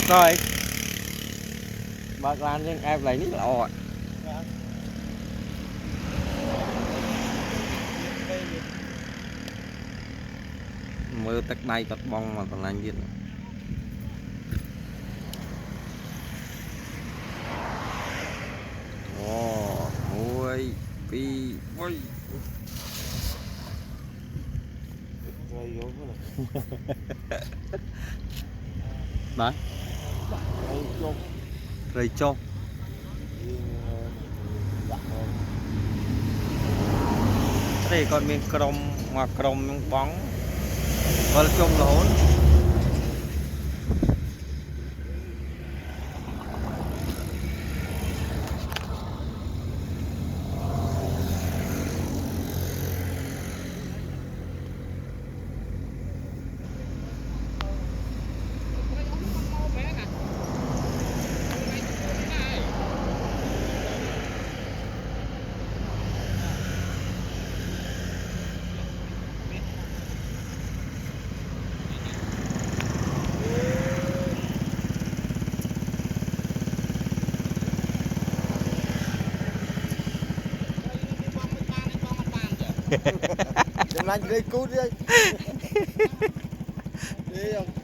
Rồi bác lan nhưng em lấy nít lọ mưa tắc đây tắc bông mà còn anh gì nữa. Ồ ôi pi ôi đấy rầy chôm cái này còn miếng crom hoặc crom bóng và chôm là hỗn Đừng làm gì cút đi. Đi không?